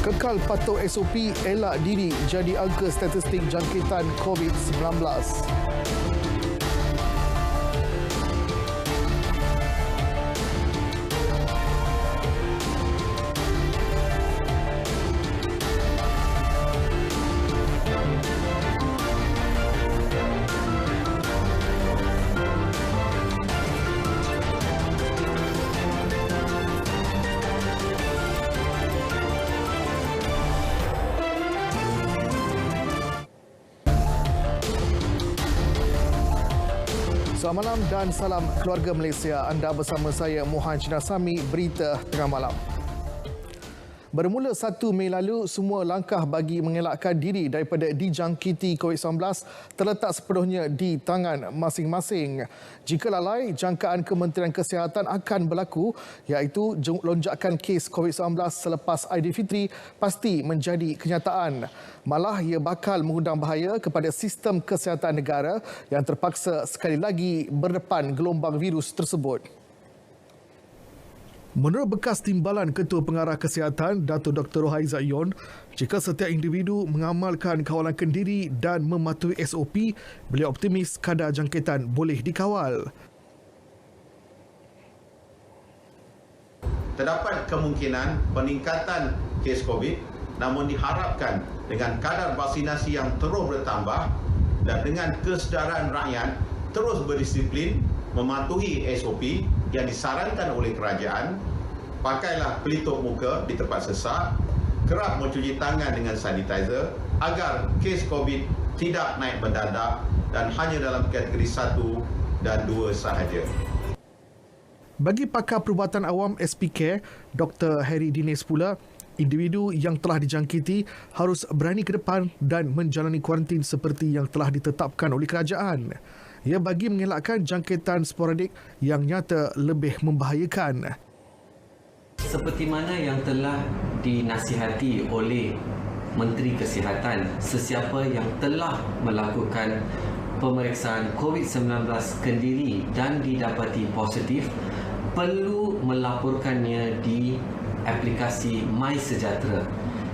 Kekal patuh SOP, elak diri jadi angka statistik jangkitan COVID-19. Selamat malam dan salam keluarga Malaysia. Anda bersama saya Mohan Jinasami, berita tengah malam. Bermula 1 Mei lalu, semua langkah bagi mengelakkan diri daripada dijangkiti COVID-19 terletak sepenuhnya di tangan masing-masing. Jika lalai, jangkaan Kementerian Kesihatan akan berlaku, iaitu lonjakan kes COVID-19 selepas Aidilfitri pasti menjadi kenyataan. Malah ia bakal mengundang bahaya kepada sistem kesihatan negara yang terpaksa sekali lagi berdepan gelombang virus tersebut. Menurut bekas timbalan Ketua Pengarah Kesihatan, Dato' Dr. Rohaiza Yon, jika setiap individu mengamalkan kawalan kendiri dan mematuhi SOP, beliau optimis kadar jangkitan boleh dikawal. Terdapat kemungkinan peningkatan kes COVID, namun diharapkan dengan kadar vaksinasi yang terus bertambah dan dengan kesedaran rakyat terus berdisiplin mematuhi SOP yang disarankan oleh kerajaan, pakailah pelitup muka di tempat sesak, kerap mencuci tangan dengan sanitizer agar kes COVID tidak naik mendadak dan hanya dalam kategori 1 dan 2 sahaja. Bagi pakar perubatan awam SP Care, Dr. Harry Dines pula, individu yang telah dijangkiti harus berani ke depan dan menjalani kuarantin seperti yang telah ditetapkan oleh kerajaan. Ia bagi mengelakkan jangkitan sporadik yang nyata lebih membahayakan. Seperti mana yang telah dinasihati oleh Menteri Kesihatan, sesiapa yang telah melakukan pemeriksaan COVID-19 kendiri dan didapati positif perlu melaporkannya di aplikasi MySejahtera.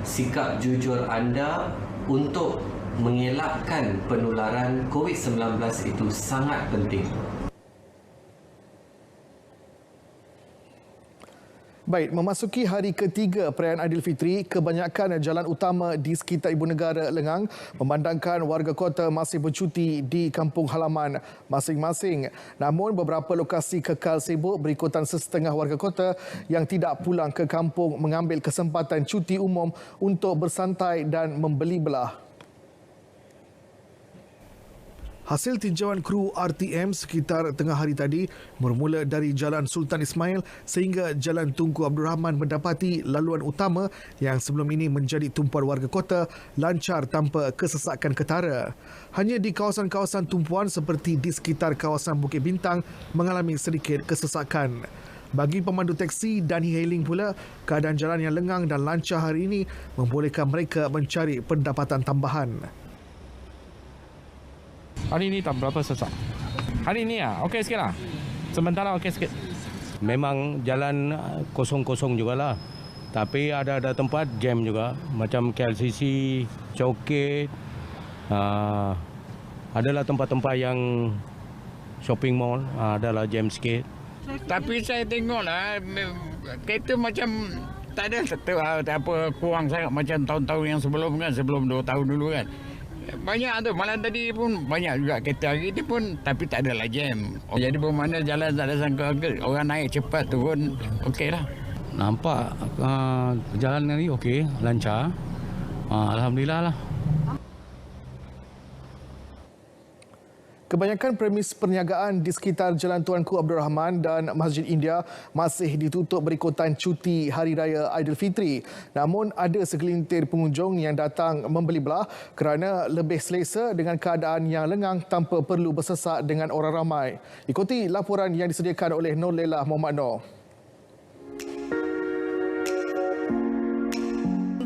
Sikap jujur anda untuk mengelakkan penularan COVID-19 itu sangat penting. Baik, memasuki hari ketiga perayaan Aidilfitri, kebanyakan jalan utama di sekitar ibu negara lengang memandangkan warga kota masih bercuti di kampung halaman masing-masing. Namun beberapa lokasi kekal sibuk berikutan sesetengah warga kota yang tidak pulang ke kampung mengambil kesempatan cuti umum untuk bersantai dan membeli belah. Hasil tinjauan kru RTM sekitar tengah hari tadi bermula dari Jalan Sultan Ismail sehingga Jalan Tunku Abdul Rahman mendapati laluan utama yang sebelum ini menjadi tumpuan warga kota lancar tanpa kesesakan ketara. Hanya di kawasan-kawasan tumpuan seperti di sekitar kawasan Bukit Bintang mengalami sedikit kesesakan. Bagi pemandu teksi dan e-hailing pula, keadaan jalan yang lengang dan lancar hari ini membolehkan mereka mencari pendapatan tambahan. Hari ini tak berapa sesak. Hari ini okey sikit lah. Sementara okey sikit. Memang jalan kosong-kosong jugalah. Tapi ada tempat jam juga. Macam KLCC, Coket. Adalah tempat-tempat yang shopping mall. Adalah jam sikit. Tapi saya tengoklah kereta macam tak ada apa kurang sangat macam tahun-tahun yang sebelum kan. Sebelum 2 tahun dulu kan. Banyak tu, malam tadi pun banyak juga kereta hari ni pun tapi tak adalah jam. Jadi bermakna jalan tak ada sangka orang naik cepat turun okeylah. Nampak jalan ni okey, lancar. Alhamdulillah lah. Kebanyakan premis perniagaan di sekitar Jalan Tuanku Abdul Rahman dan Masjid India masih ditutup berikutan cuti Hari Raya Aidilfitri. Namun ada segelintir pengunjung yang datang membeli belah kerana lebih selesa dengan keadaan yang lengang tanpa perlu bersesak dengan orang ramai. Ikuti laporan yang disediakan oleh Nur Lela Muhammad Noor.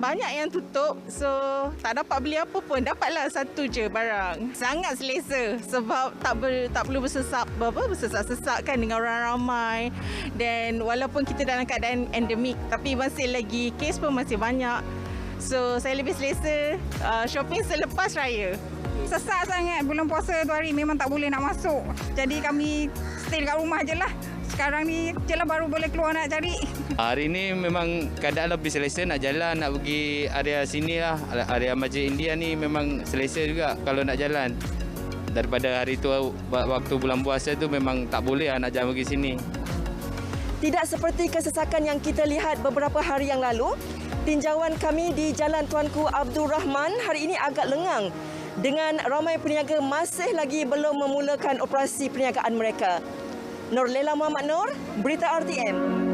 Banyak yang tutup, so tak dapat beli apa pun. Dapatlah satu je barang. Sangat selesa sebab tak perlu bersesak-sesak kan dengan orang ramai. Dan walaupun kita dalam keadaan endemik, tapi masih lagi kes pun masih banyak. So saya lebih selesa shopping selepas raya. Sesak sangat bulan puasa tu hari memang tak boleh nak masuk. Jadi kami stay dekat rumah je lah. Sekarang ni je lah baru boleh keluar nak cari. Hari ni memang keadaan lebih selesa, nak jalan, nak pergi area sini lah. Area Masjid India ni memang selesa juga kalau nak jalan. Daripada hari tu waktu bulan puasa tu memang tak boleh lah nak jalan pergi sini. Tidak seperti kesesakan yang kita lihat beberapa hari yang lalu, tinjauan kami di Jalan Tuanku Abdul Rahman hari ini agak lengang dengan ramai peniaga masih lagi belum memulakan operasi perniagaan mereka. Nurlela Muhammad Nur, Berita RTM.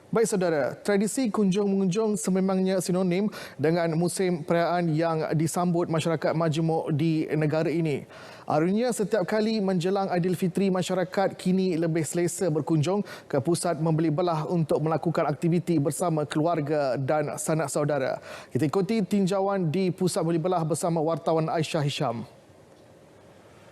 Baik saudara, tradisi kunjung-mengunjung sememangnya sinonim dengan musim perayaan yang disambut masyarakat majmuk di negara ini. Artinya setiap kali menjelang Aidilfitri, masyarakat kini lebih selesa berkunjung ke pusat membeli belah untuk melakukan aktiviti bersama keluarga dan sanak saudara. Kita ikuti tinjauan di pusat membeli belah bersama wartawan Aisyah Hisham.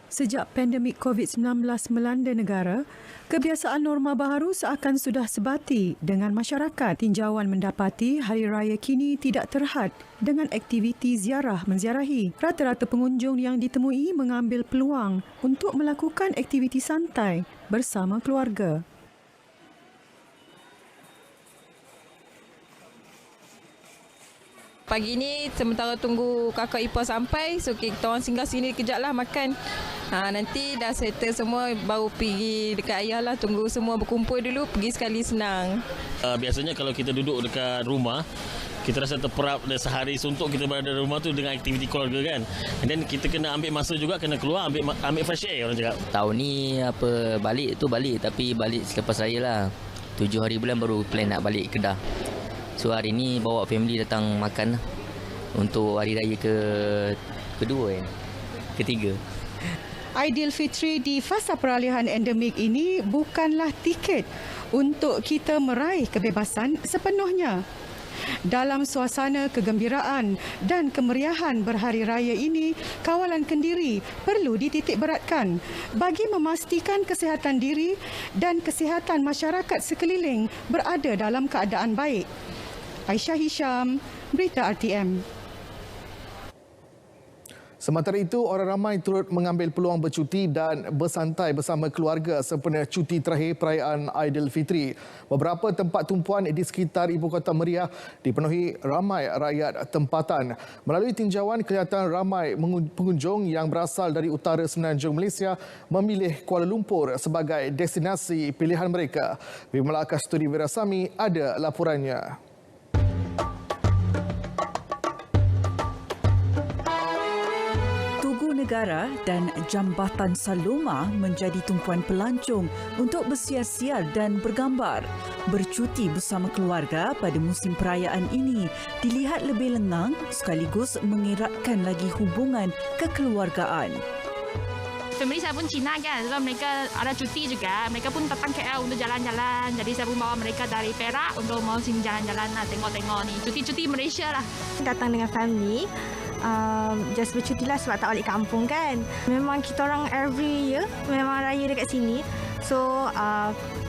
Sejak pandemik COVID-19 melanda negara, kebiasaan norma baharu seakan sudah sebati dengan masyarakat. Tinjauan mendapati Hari Raya kini tidak terhad dengan aktiviti ziarah menziarahi. Rata-rata pengunjung yang ditemui mengambil peluang untuk melakukan aktiviti santai bersama keluarga. Pagi ni sementara tunggu kakak ipar sampai, so kita orang singgah sini kejap lah makan. Nanti dah settle semua baru pergi dekat ayah lah, tunggu semua berkumpul dulu, pergi sekali senang. Biasanya kalau kita duduk dekat rumah, kita rasa terperap sehari suntuk kita berada di rumah tu dengan aktiviti keluarga kan. Dan kita kena ambil masa juga, kena keluar ambil fresh air orang cakap. Tahun ni balik tapi balik selepas raya lah. 7 hari bulan baru plan nak balik Kedah. So hari ni bawa family datang makan lah untuk hari raya ketiga. Aidilfitri di fasa peralihan endemik ini bukanlah tiket untuk kita meraih kebebasan sepenuhnya. Dalam suasana kegembiraan dan kemeriahan berhari raya ini, kawalan kendiri perlu dititik beratkan bagi memastikan kesihatan diri dan kesihatan masyarakat sekeliling berada dalam keadaan baik. Aisyah Hisham, Berita RTM. Sementara itu, orang ramai turut mengambil peluang bercuti dan bersantai bersama keluarga sempena cuti terakhir perayaan Aidilfitri. Beberapa tempat tumpuan di sekitar Ibu Kota Meriah dipenuhi ramai rakyat tempatan. Melalui tinjauan, kelihatan ramai pengunjung yang berasal dari utara semenanjung Malaysia memilih Kuala Lumpur sebagai destinasi pilihan mereka. Bimala Kasturi Wirasami ada laporannya. Negara dan Jambatan Saloma menjadi tumpuan pelancong untuk bersiar-siar dan bergambar. Bercuti bersama keluarga pada musim perayaan ini dilihat lebih lengang sekaligus mengeratkan lagi hubungan kekeluargaan. Family saya pun Cina kan, so mereka ada cuti juga. Mereka pun datang KL untuk jalan-jalan. Jadi saya pun bawa mereka dari Perak untuk mau sini jalan-jalan, tengok-tengok ni. Cuti-cuti Malaysia lah. Datang dengan family. Just bercuti lah sebab tak balik kampung kan. Memang kita orang every year memang raya dekat sini. So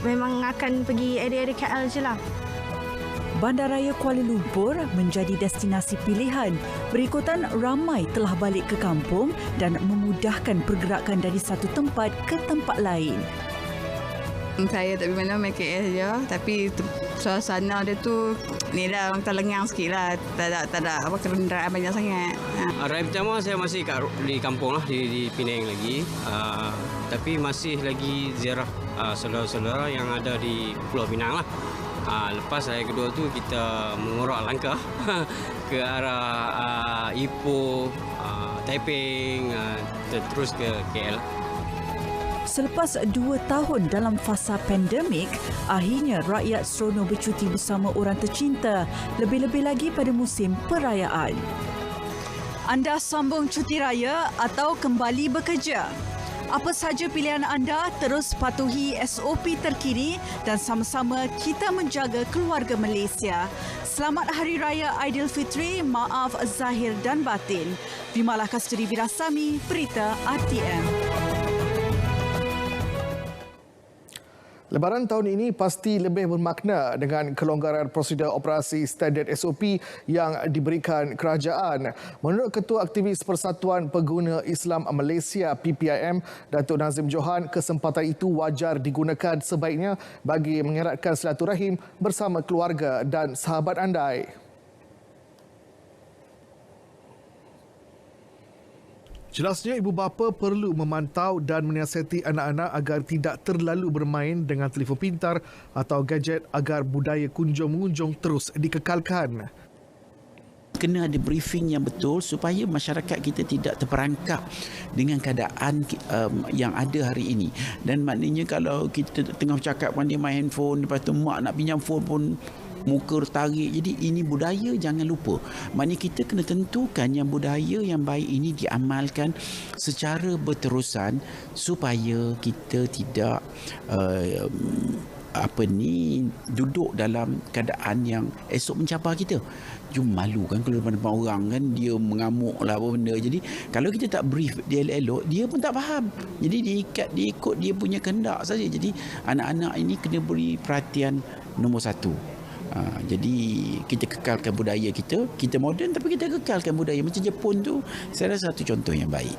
memang akan pergi area-area KL je lah. Bandaraya Kuala Lumpur menjadi destinasi pilihan. Berikutan ramai telah balik ke kampung dan memudahkan pergerakan dari satu tempat ke tempat lain. Saya tak pergi mana, KL je. Tapi suasana dia tu ni lah, orang terlengang sikit lah. Tak ada apa kenderaan banyak sangat. Raya pertama saya masih di kampung lah, di Penang lagi. Tapi masih lagi ziarah saudara-saudara yang ada di Pulau Pinang lah. Lepas raya kedua tu kita mengorak langkah ke arah Ipoh, Taiping, terus ke KL. Selepas 2 tahun dalam fasa pandemik, akhirnya rakyat seronok bercuti bersama orang tercinta, lebih-lebih lagi pada musim perayaan. Anda sambung cuti raya atau kembali bekerja? Apa sahaja pilihan anda, terus patuhi SOP terkini dan sama-sama kita menjaga keluarga Malaysia. Selamat Hari Raya Aidilfitri, maaf zahir dan batin. Bimala Kasturi Wirasami, Berita RTM. Lebaran tahun ini pasti lebih bermakna dengan kelonggaran prosedur operasi standard SOP yang diberikan kerajaan. Menurut Ketua Aktivis Persatuan Pengguna Islam Malaysia PPIM, Datuk Nazim Johan, kesempatan itu wajar digunakan sebaiknya bagi mengeratkan silaturahim bersama keluarga dan sahabat andai. Jelasnya ibu bapa perlu memantau dan menyiasati anak-anak agar tidak terlalu bermain dengan telefon pintar atau gadget agar budaya kunjung-mengunjung terus dikekalkan. Kena ada briefing yang betul supaya masyarakat kita tidak terperangkap dengan keadaan yang ada hari ini. Dan maknanya kalau kita tengah bercakap dia main handphone, lepas tu mak nak pinjam phone pun muka tarik. Jadi ini budaya, jangan lupa. Maknanya kita kena tentukan yang budaya yang baik ini diamalkan secara berterusan supaya kita tidak duduk dalam keadaan yang esok mencabar kita. Cuma malu kan kalau depan orang kan dia mengamuk lah apa benda. Jadi kalau kita tak brief dia elok, dia pun tak faham. Jadi dia ikut dia punya kehendak saja. Jadi anak-anak ini kena beri perhatian nombor satu. Jadi kita kekalkan budaya kita moden tapi kita kekalkan budaya macam Jepun tu. Saya rasa satu contoh yang baik.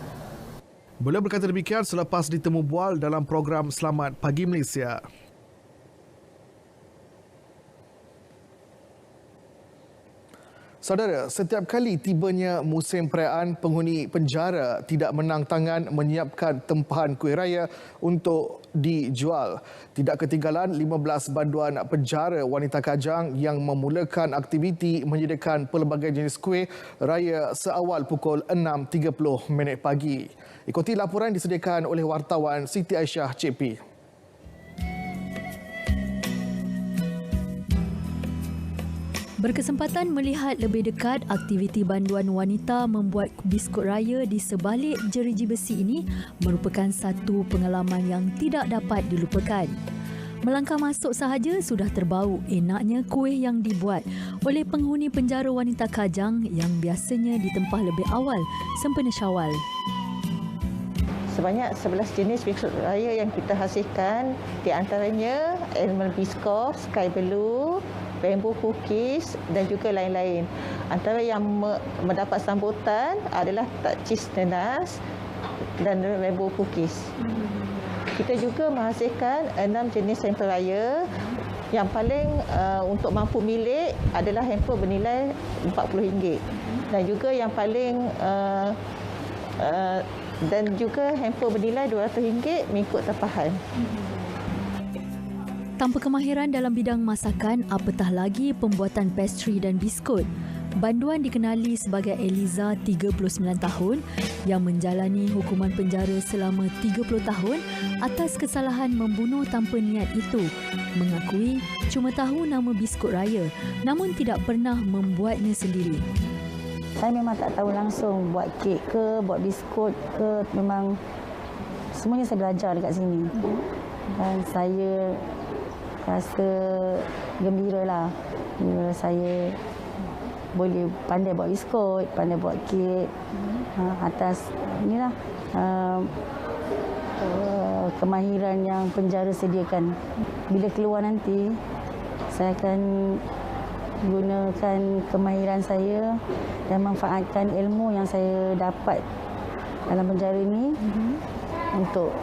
Beliau berkata demikian selepas ditemu bual dalam program Selamat Pagi Malaysia. Saudara, setiap kali tibanya musim perayaan, penghuni penjara tidak menang tangan menyiapkan tempahan kuih raya untuk dijual. Tidak ketinggalan 15 banduan penjara wanita Kajang yang memulakan aktiviti menyediakan pelbagai jenis kuih raya seawal pukul 6.30 pagi. Ikuti laporan disediakan oleh wartawan Siti Aisyah CP. Berkesempatan melihat lebih dekat aktiviti banduan wanita membuat biskut raya di sebalik jeriji besi ini merupakan satu pengalaman yang tidak dapat dilupakan. Melangkah masuk sahaja sudah terbau enaknya kuih yang dibuat oleh penghuni penjara wanita Kajang yang biasanya ditempah lebih awal sempena Syawal. Sebanyak 11 jenis biskut raya yang kita hasilkan, di antaranya Animal Biscuit, Sky Blue, Bamboo Cookies dan juga lain-lain. Antara yang mendapat sambutan adalah cheese nanas dan Bamboo Cookies. Kita juga menghasilkan 6 jenis sampel raya. Yang paling untuk mampu milik adalah handphone bernilai RM40 dan juga yang paling dan juga handphone bernilai RM200 mengikut tempahan. Tanpa kemahiran dalam bidang masakan, apatah lagi pembuatan pastry dan biskut. Banduan dikenali sebagai Eliza, 39 tahun, yang menjalani hukuman penjara selama 30 tahun atas kesalahan membunuh tanpa niat itu. Mengakui cuma tahu nama biskut raya, namun tidak pernah membuatnya sendiri. Saya memang tak tahu langsung buat kek ke, buat biskut ke, memang semuanya saya belajar dekat sini. Dan saya rasa gembira lah bila saya boleh pandai buat biskut, pandai buat kek atas inilah kemahiran yang penjara sediakan. Bila keluar nanti, saya akan gunakan kemahiran saya dan manfaatkan ilmu yang saya dapat dalam penjara ini untuk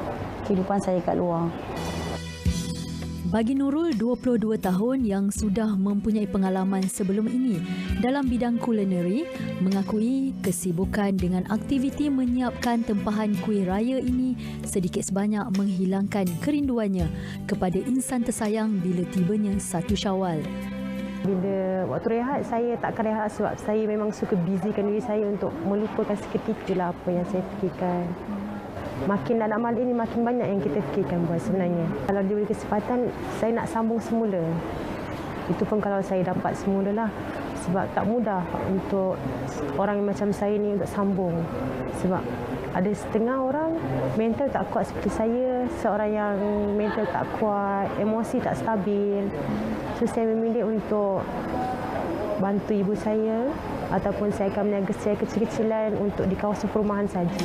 kehidupan saya kat luar. Bagi Nurul, 22 tahun yang sudah mempunyai pengalaman sebelum ini dalam bidang kulineri, mengakui kesibukan dengan aktiviti menyiapkan tempahan kuih raya ini sedikit sebanyak menghilangkan kerinduannya kepada insan tersayang bila tibanya 1 Syawal. Bila waktu rehat, saya takkan rehat sebab saya memang suka busykan diri saya untuk melupakan seketika lah apa yang saya fikirkan. Makin dalam amal ini, makin banyak yang kita fikirkan buat sebenarnya. Kalau diberi kesempatan, saya nak sambung semula. Itu pun kalau saya dapat semula lah. Sebab tak mudah untuk orang yang macam saya ni untuk sambung. Sebab ada setengah orang mental tak kuat seperti saya. Seorang yang mental tak kuat, emosi tak stabil. So saya memilih untuk bantu ibu saya ataupun saya akan meniaga secara kecil-kecilan untuk di kawasan perumahan saja.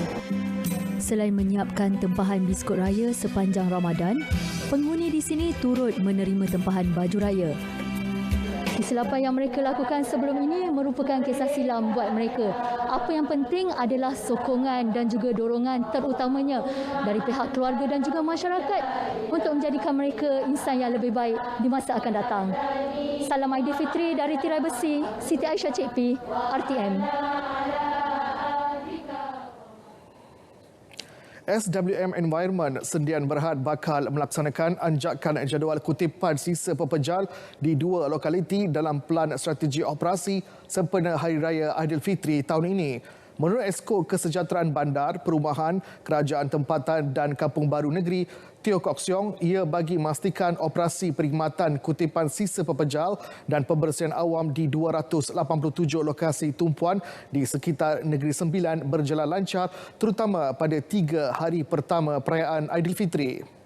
Selain menyiapkan tempahan biskut raya sepanjang Ramadan, penghuni di sini turut menerima tempahan baju raya. Kesilapan yang mereka lakukan sebelum ini merupakan kisah silam buat mereka. Apa yang penting adalah sokongan dan juga dorongan terutamanya dari pihak keluarga dan juga masyarakat untuk menjadikan mereka insan yang lebih baik di masa akan datang. Salam Aidilfitri dari Tirai Besi, Siti Aisyah Cik P, RTM. SWM Environment Sendian Berhad bakal melaksanakan anjakan jadual kutipan sisa pepejal di 2 lokaliti dalam Pelan Strategi Operasi sempena Hari Raya Aidilfitri tahun ini. Menurut Esko Kesejahteraan Bandar, Perumahan, Kerajaan Tempatan dan Kampung Baru Negeri, Teo Kok Siong, ia bagi memastikan operasi perkhidmatan kutipan sisa pepejal dan pembersihan awam di 287 lokasi tumpuan di sekitar Negeri Sembilan berjalan lancar, terutama pada 3 hari pertama perayaan Aidilfitri.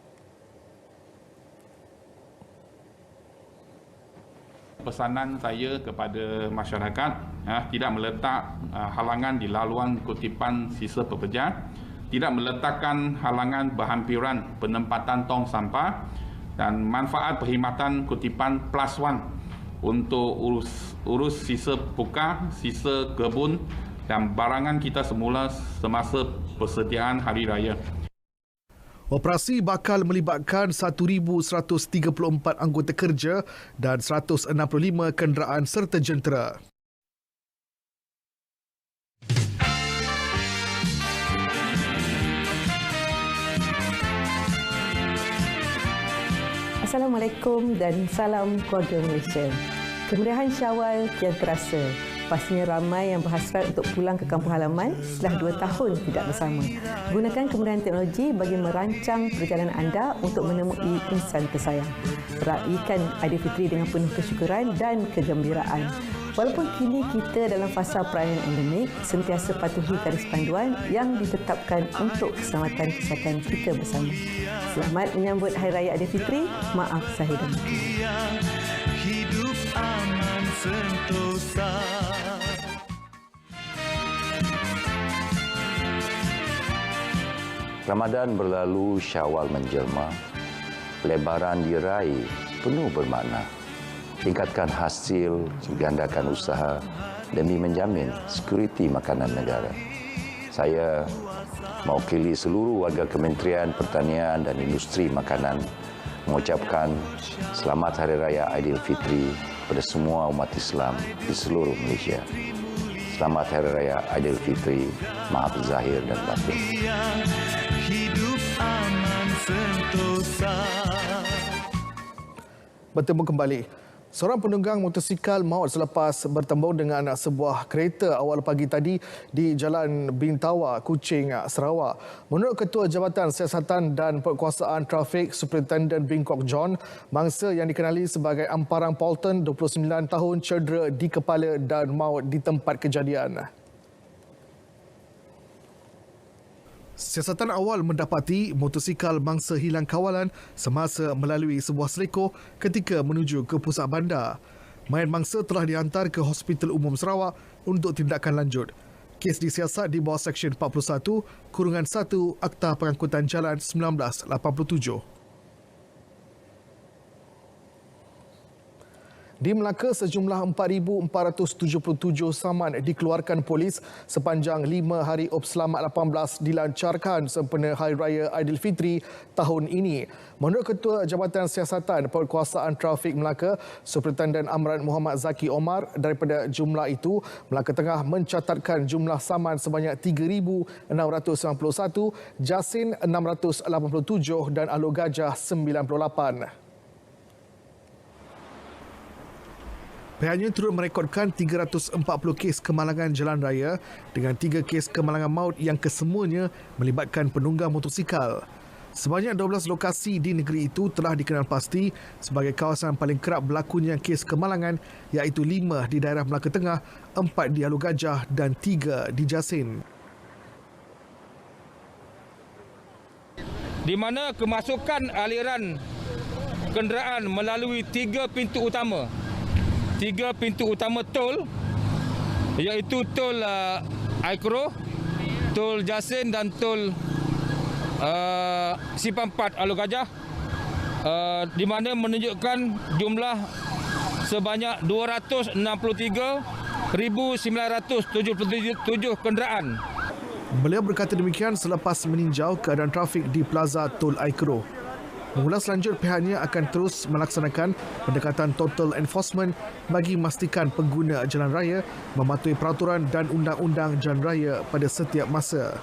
Pesanan saya kepada masyarakat tidak meletak halangan di laluan kutipan sisa pepejal, tidak meletakkan halangan berhampiran penempatan tong sampah dan manfaat perkhidmatan kutipan +1 untuk urus sisa pukar, sisa kebun dan barangan kita semula semasa persediaan Hari Raya. Operasi bakal melibatkan 1,134 anggota kerja dan 165 kenderaan serta jentera. Assalamualaikum dan salam keluarga Malaysia. Kemeriahan Syawal kian terasa. Pastinya ramai yang berhasrat untuk pulang ke kampung halaman setelah 2 tahun tidak bersama. Gunakan kemeriahan teknologi bagi merancang perjalanan anda untuk menemui insan tersayang. Raikan Aidilfitri dengan penuh kesyukuran dan kegembiraan. Walaupun kini kita dalam fasa perayaan endemik, sentiasa patuhi garis panduan yang ditetapkan untuk keselamatan kesihatan kita bersama. Selamat menyambut Hari Raya Aidilfitri. Maaf zahir dan batin. Hidup aman sentosa. Ramadan berlalu, Syawal menjelma, lebaran diraih penuh bermakna. Tingkatkan hasil, gandakan usaha demi menjamin sekuriti makanan negara. Saya mewakili seluruh warga Kementerian Pertanian dan Industri Makanan mengucapkan Selamat Hari Raya Aidilfitri kepada semua umat Islam di seluruh Malaysia. Selamat Hari Raya Aidilfitri, maaf zahir dan batin. Hidup aman sentosa. Bertemu kembali. Seorang penunggang motosikal maut selepas bertembung dengan sebuah kereta awal pagi tadi di Jalan Bintawa, Kuching, Sarawak. Menurut Ketua Jabatan Siasatan dan Perkuasaan Trafik Superintendent Bingkok John, mangsa yang dikenali sebagai Amparang Polton, 29 tahun, cedera di kepala dan maut di tempat kejadian. Siasatan awal mendapati motosikal mangsa hilang kawalan semasa melalui sebuah selekor ketika menuju ke pusat bandar. Mayat mangsa telah dihantar ke Hospital Umum Sarawak untuk tindakan lanjut. Kes disiasat di bawah Seksyen 41/1 Akta Pengangkutan Jalan 1987. Di Melaka, sejumlah 4,477 saman dikeluarkan polis sepanjang 5 hari op selamat 18 dilancarkan sempena Hari Raya Aidilfitri tahun ini. Menurut Ketua Jabatan Siasatan Perkuasaan Trafik Melaka, Superintendent Amran Muhammad Zaki Omar, daripada jumlah itu, Melaka Tengah mencatatkan jumlah saman sebanyak 3,691, Jasin 687 dan Alor Gajah 98. Pihaknya turut merekodkan 340 kes kemalangan jalan raya dengan 3 kes kemalangan maut yang kesemuanya melibatkan penunggang motosikal. Sebanyak 12 lokasi di negeri itu telah dikenal pasti sebagai kawasan paling kerap berlakunya kes kemalangan, iaitu 5 di daerah Melaka Tengah, 4 di Alor Gajah dan 3 di Jasin. Di mana kemasukan aliran kenderaan melalui 3 pintu utama. 3 pintu utama tol, iaitu tol Aikro, tol Jasin dan tol Simpang 4 Alor Gajah. di mana menunjukkan jumlah sebanyak 263,977 kenderaan. Beliau berkata demikian selepas meninjau keadaan trafik di Plaza Tol Aikro. Mengulas lanjut, pihaknya akan terus melaksanakan pendekatan total enforcement bagi memastikan pengguna jalan raya mematuhi peraturan dan undang-undang jalan raya pada setiap masa.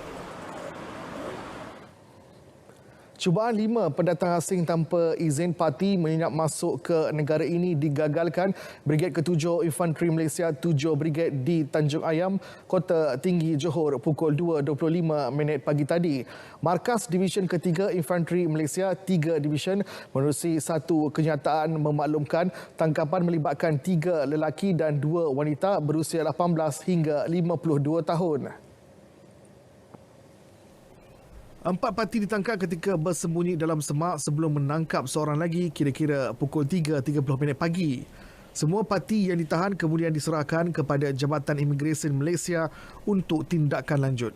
Cubaan 5 pendatang asing tanpa izin parti menyenyap masuk ke negara ini digagalkan Brigad ke-7 Infanteri Malaysia 7 Brigad di Tanjung Ayam, Kota Tinggi, Johor pukul 2.25 pagi tadi. Markas Divisyen ke-3 Infanteri Malaysia 3 Divisyen menerusi satu kenyataan memaklumkan tangkapan melibatkan 3 lelaki dan 2 wanita berusia 18 hingga 52 tahun. 4 parti ditangkap ketika bersembunyi dalam semak sebelum menangkap seorang lagi kira-kira pukul 3.30 pagi. Semua parti yang ditahan kemudian diserahkan kepada Jabatan Imigresen Malaysia untuk tindakan lanjut.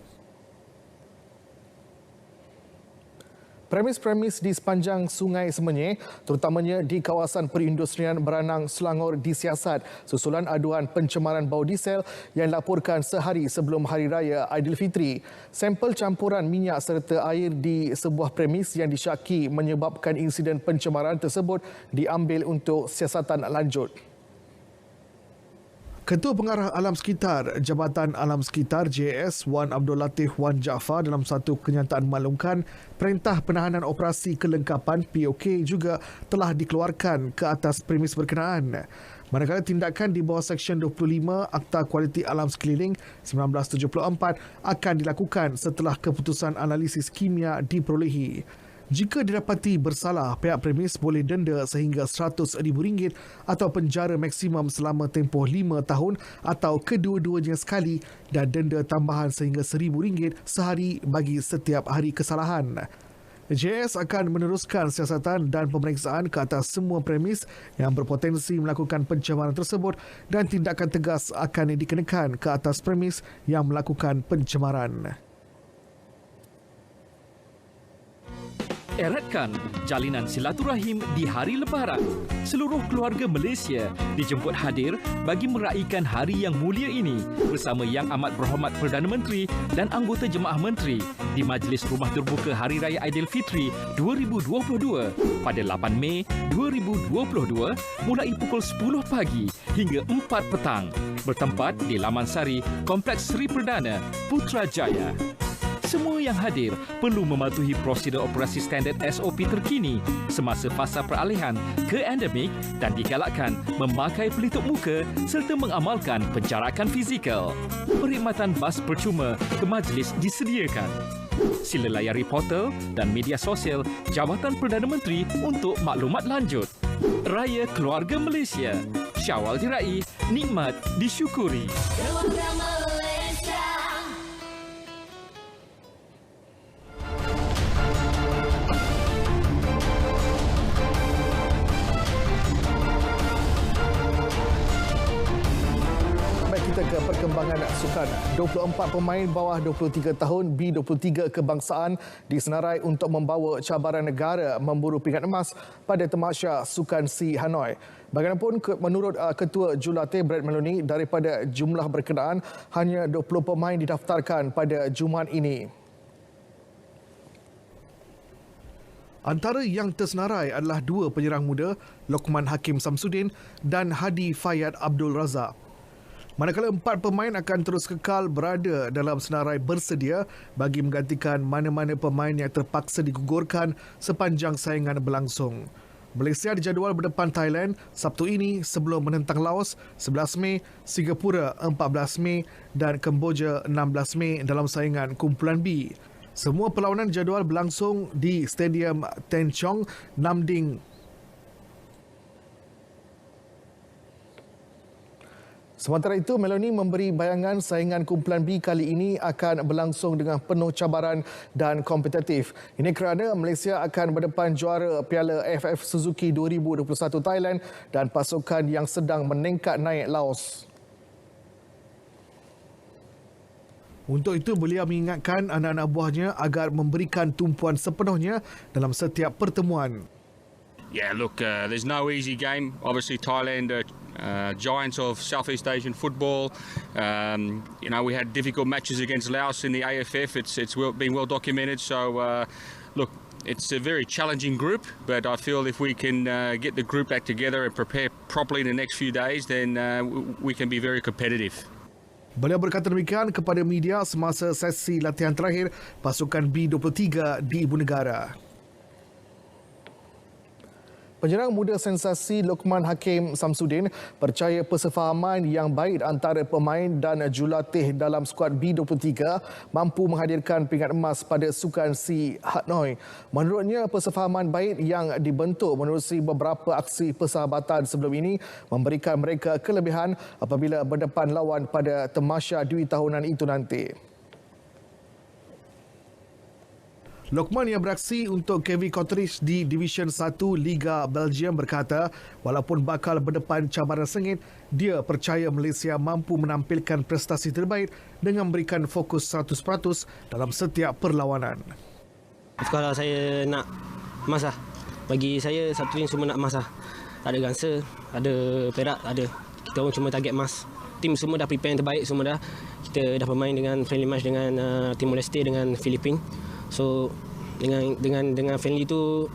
Premis-premis di sepanjang Sungai Semenyih, terutamanya di kawasan perindustrian Beranang Selangor disiasat susulan aduan pencemaran bau diesel yang dilaporkan sehari sebelum Hari Raya Aidilfitri. Sampel campuran minyak serta air di sebuah premis yang disyaki menyebabkan insiden pencemaran tersebut diambil untuk siasatan lanjut. Ketua Pengarah Alam Sekitar Jabatan Alam Sekitar JS Wan Abdul Latif Wan Jaafar dalam satu kenyataan memaklumkan Perintah Penahanan Operasi Kelengkapan POK juga telah dikeluarkan ke atas premis berkenaan. Manakala tindakan di bawah Seksyen 25 Akta Kualiti Alam Sekeliling 1974 akan dilakukan setelah keputusan analisis kimia diperolehi. Jika didapati bersalah, pihak premis boleh denda sehingga RM100,000 atau penjara maksimum selama tempoh 5 tahun atau kedua-duanya sekali dan denda tambahan sehingga RM1,000 sehari bagi setiap hari kesalahan. JS akan meneruskan siasatan dan pemeriksaan ke atas semua premis yang berpotensi melakukan pencemaran tersebut dan tindakan tegas akan dikenakan ke atas premis yang melakukan pencemaran. Eratkan jalinan silaturahim di Hari Lebaran. Seluruh keluarga Malaysia dijemput hadir bagi meraihkan hari yang mulia ini bersama Yang Amat Berhormat Perdana Menteri dan anggota Jemaah Menteri di Majlis Rumah Terbuka Hari Raya Aidilfitri 2022 pada 8 Mei 2022 mulai pukul 10 pagi hingga 4 petang bertempat di Laman Sari, Kompleks Seri Perdana, Putrajaya. Semua yang hadir perlu mematuhi prosedur operasi standard SOP terkini semasa fasa peralihan ke endemik dan digalakkan memakai pelitup muka serta mengamalkan penjarakan fizikal. Perkhidmatan bas percuma ke majlis disediakan. Sila layari portal dan media sosial Jabatan Perdana Menteri untuk maklumat lanjut. Raya Keluarga Malaysia. Syawal diraih, nikmat disyukuri. Kita ke perkembangan sukan. 24 pemain bawah 23 tahun B23 kebangsaan disenarai untuk membawa cabaran negara memburu pingat emas pada Tamasya Sukan SEA Hanoi. Bagaimanapun, menurut Ketua Jurulatih Brad Meloni, daripada jumlah berkenaan, hanya 20 pemain didaftarkan pada Jumaat ini. Antara yang tersenarai adalah 2 penyerang muda, Lokman Hakim Samsudin dan Hadi Fayyad Abdul Razak. Manakala 4 pemain akan terus kekal berada dalam senarai bersedia bagi menggantikan mana-mana pemain yang terpaksa digugurkan sepanjang saingan berlangsung. Malaysia dijadual berdepan Thailand Sabtu ini sebelum menentang Laos 11 Mei, Singapura 14 Mei dan Kemboja 16 Mei dalam saingan kumpulan B. Semua perlawanan jadual berlangsung di Stadium Ten Chong, Nam Ding. Sementara itu, Meloni memberi bayangan saingan kumpulan B kali ini akan berlangsung dengan penuh cabaran dan kompetitif. Ini kerana Malaysia akan berdepan juara Piala AFF Suzuki 2021 Thailand dan pasukan yang sedang meningkat naik Laos. Untuk itu, beliau mengingatkan anak-anak buahnya agar memberikan tumpuan sepenuhnya dalam setiap pertemuan. Yeah, look, there's no easy game. Obviously, Thailand are giants of Southeast Asian football. We had difficult matches against Laos in the AFF. It's been well documented. So, look, it's a very challenging group, but I feel if we can get the group back together and prepare properly in the next few days, then we can be very competitive. Beliau berkata demikian kepada media semasa sesi latihan terakhir pasukan B23 di Ibu Negara. Penyerang muda sensasi Lokman Hakim Samsudin percaya persefahaman yang baik antara pemain dan jurulatih dalam skuad B23 mampu menghadirkan pingat emas pada Sukan Si Hanoi. Menurutnya, persefahaman baik yang dibentuk menerusi beberapa aksi persahabatan sebelum ini memberikan mereka kelebihan apabila berdepan lawan pada Tamasya Dwi tahunan itu nanti. Lokman yang beraksi untuk KV Kortrijk di Division 1 Liga Belgium berkata, walaupun bakal berdepan cabaran sengit, dia percaya Malaysia mampu menampilkan prestasi terbaik dengan memberikan fokus 100% dalam setiap perlawanan. Kalau saya nak emas lah. Bagi saya, satu tim semua nak emas lah. Tak ada Ganser, ada Perak, ada. Kita orang cuma target emas. Tim semua dah prepare yang terbaik semua dah. Kita dah bermain dengan friendly match dengan Timor Leste dengan Filipina. So dengan friendly tu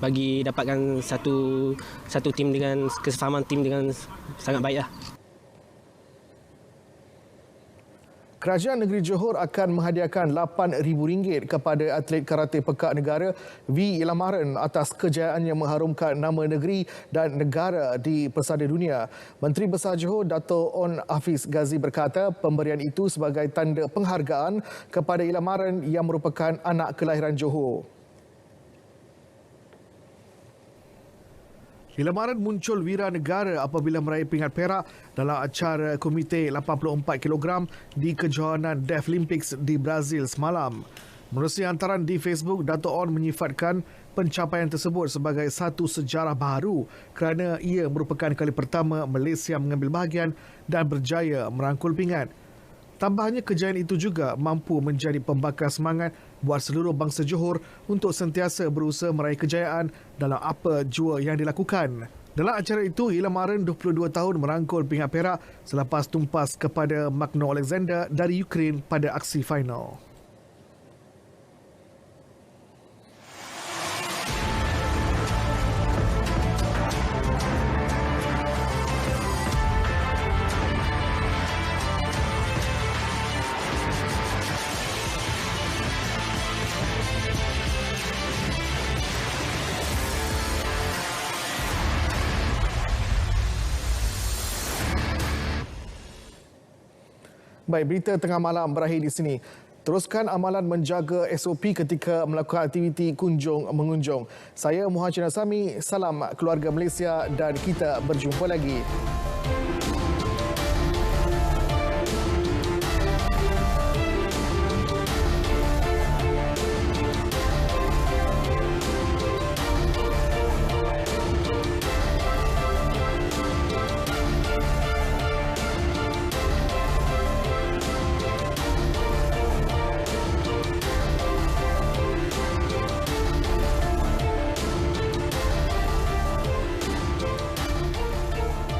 bagi dapatkan satu tim dengan kesefahaman tim dengan sangat baik lah. Kerajaan Negeri Johor akan menghadiahkan RM8,000 kepada atlet karate Pekat Negara V. Ilamaren atas kejayaannya mengharumkan nama negeri dan negara di pesada dunia. Menteri Besar Johor Dato' On Hafiz Ghazi berkata pemberian itu sebagai tanda penghargaan kepada Ilamaren yang merupakan anak kelahiran Johor. Ilamaren muncul wira negara apabila meraih pingat perak dalam acara Komite 84 kg di kejohanan Deaflympics di Brazil semalam. Menerusi hantaran di Facebook, Dato' On menyifatkan pencapaian tersebut sebagai satu sejarah baharu kerana ia merupakan kali pertama Malaysia mengambil bahagian dan berjaya merangkul pingat. Tambahnya, kejayaan itu juga mampu menjadi pembakar semangat buat seluruh bangsa Johor untuk sentiasa berusaha meraih kejayaan dalam apa jua yang dilakukan. Dalam acara itu, Ilamaren 22 tahun merangkul pingat perak selepas tumpas kepada Magno Alexander dari Ukraine pada aksi final. Baik, berita tengah malam berakhir di sini. Teruskan amalan menjaga SOP ketika melakukan aktiviti kunjung-mengunjung. Saya Muhammad Cina Sami, salam keluarga Malaysia dan kita berjumpa lagi.